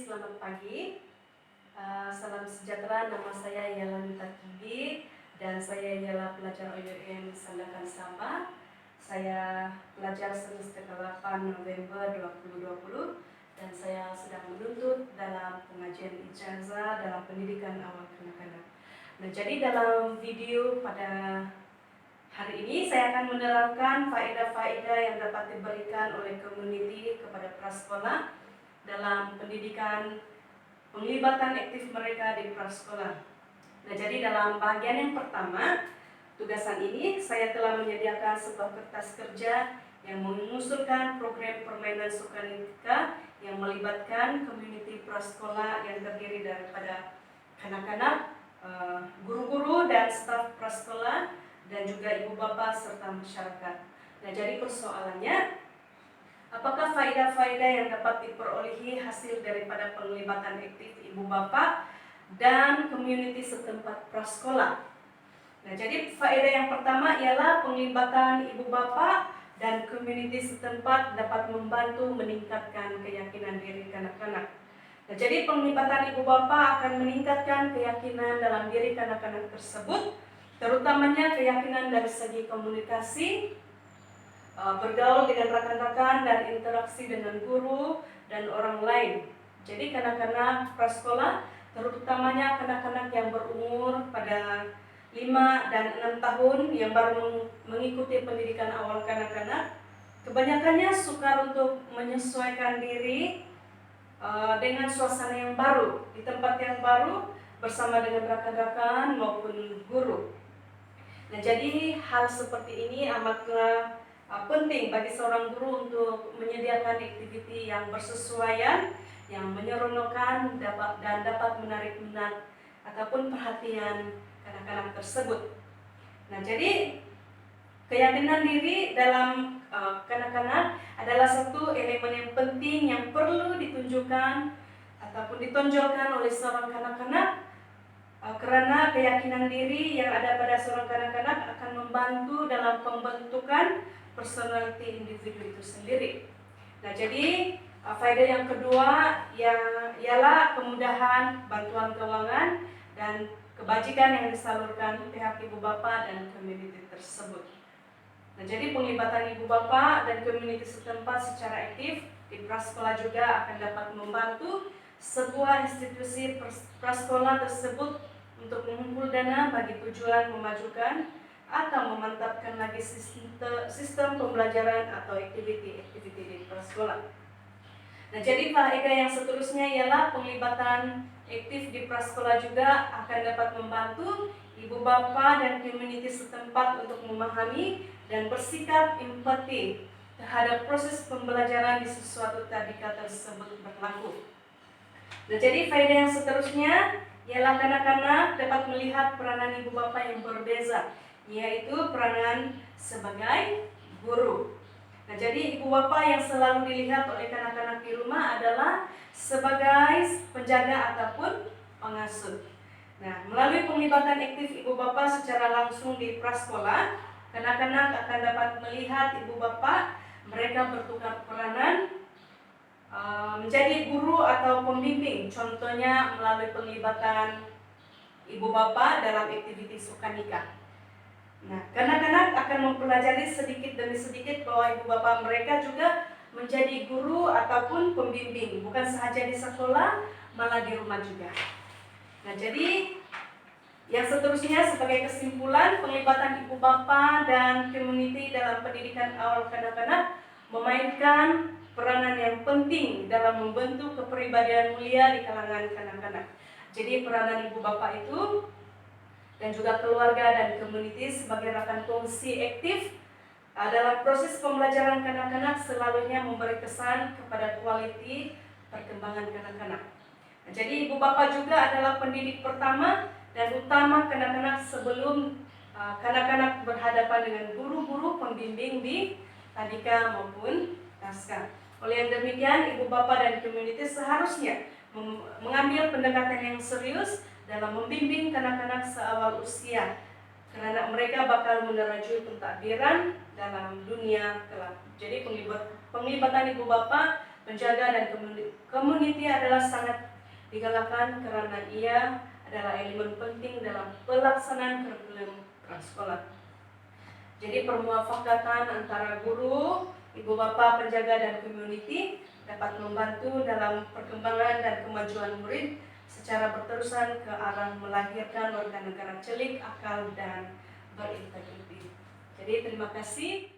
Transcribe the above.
selamat pagi. Salam sejahtera, nama saya Yala Nita Kibi dan saya ialah pelajar OYM Sandakan Sabah. Saya pelajar semester 8 November 2020 dan saya sedang menuntut dalam pengajian ijazah dalam pendidikan awal kanak-kanak. Nah, jadi dalam video pada hari ini saya akan menerangkan faedah-faedah yang dapat diberikan oleh community kepada prasekolah dalam pendidikan penglibatan aktif mereka di prasekolah. Nah, jadi dalam bagian yang pertama, tugasan ini saya telah menyediakan sebuah kertas kerja yang mengusulkan program permainan sukanika yang melibatkan community prasekolah yang terdiri daripada kanak-kanak, guru-guru dan staf prasekolah dan juga ibu bapak serta masyarakat. Nah, jadi persoalannya, apakah faedah-faedah yang dapat diperolehi hasil daripada penglibatan aktif ibu bapak dan community setempat prasekolah? Nah, jadi faedah yang pertama ialah penglibatan ibu bapak dan community setempat dapat membantu meningkatkan keyakinan diri kanak-kanak. Nah, jadi penglibatan ibu bapak akan meningkatkan keyakinan dalam diri kanak-kanak tersebut, terutamanya keyakinan dari segi komunikasi, bergaul dengan rekan-rekan dan interaksi dengan guru dan orang lain. Jadi kanak-kanak prasekolah, terutamanya kanak-kanak yang berumur pada 5 dan 6 tahun yang baru mengikuti pendidikan awal kanak-kanak, kebanyakannya sukar untuk menyesuaikan diri dengan suasana yang baru, di tempat yang baru, bersama dengan rekan-rekan maupun guru. Nah, jadi hal seperti ini amatlah penting bagi seorang guru untuk menyediakan aktiviti yang bersesuaian, yang menyeronokkan dan dapat menarik minat ataupun perhatian kanak-kanak tersebut. Nah, jadi keyakinan diri dalam kanak-kanak adalah satu elemen yang penting yang perlu ditunjukkan ataupun ditonjolkan oleh seorang kanak-kanak, karena keyakinan diri yang ada pada seorang kanak-kanak akan membantu dalam pembentukan personality individu itu sendiri. Nah, jadi faedah yang kedua ialah kemudahan bantuan keuangan dan kebajikan yang disalurkan pihak ibu bapa dan community tersebut. Nah, jadi penglibatan ibu bapa dan community setempat secara aktif di prasekolah juga akan dapat membantu sebuah institusi prasekolah tersebut untuk mengumpul dana bagi tujuan memajukan atau memantapkan lagi sistem pembelajaran atau aktiviti-aktiviti di prasekolah. Nah, jadi faedah yang seterusnya ialah penglibatan aktif di prasekolah juga akan dapat membantu ibu bapa dan community setempat untuk memahami dan bersikap empati terhadap proses pembelajaran di suatu tadika tersebut berlaku. Nah, jadi faedah yang seterusnya ialah kanak-kanak dapat melihat peranan ibu bapa yang berbeza, yaitu peranan sebagai guru. Nah, jadi ibu bapa yang selalu dilihat oleh kanak-kanak di rumah adalah sebagai penjaga ataupun pengasuh. Nah, melalui penglibatan aktif ibu bapa secara langsung di prasekolah, kanak-kanak akan dapat melihat ibu bapa mereka bertukar peranan menjadi guru atau pembimbing, contohnya melalui penglibatan ibu bapa dalam aktiviti sukanika. Nah, kanak-kanak akan mempelajari sedikit demi sedikit bahwa ibu bapa mereka juga menjadi guru ataupun pembimbing, bukan sahaja di sekolah, malah di rumah juga. Nah, jadi yang seterusnya sebagai kesimpulan, penglibatan ibu bapa dan community dalam pendidikan awal kanak-kanak memainkan peranan yang penting dalam membentuk kepribadian mulia di kalangan kanak-kanak. Jadi peranan ibu bapak itu dan juga keluarga dan community sebagai rakan kongsi aktif dalam proses pembelajaran kanak-kanak selalunya memberi kesan kepada kualiti perkembangan kanak-kanak. Nah, jadi ibu bapak juga adalah pendidik pertama dan utama kanak-kanak sebelum kanak-kanak berhadapan dengan guru-guru pembimbing di tadika maupun naskah. Oleh yang demikian, ibu bapa dan community seharusnya mengambil pendekatan yang serius dalam membimbing kanak-kanak seawal usia, karena mereka bakal menerajui pentadbiran dalam dunia kelak. Jadi penglibatan ibu bapa penjaga dan community adalah sangat digalakkan karena ia adalah elemen penting dalam pelaksanaan kurikulum prasekolah. Jadi permufakatan antara guru, ibu bapa, penjaga dan community dapat membantu dalam perkembangan dan kemajuan murid secara berterusan ke arah melahirkan warga negara celik, akal dan berintegritas. Jadi terima kasih.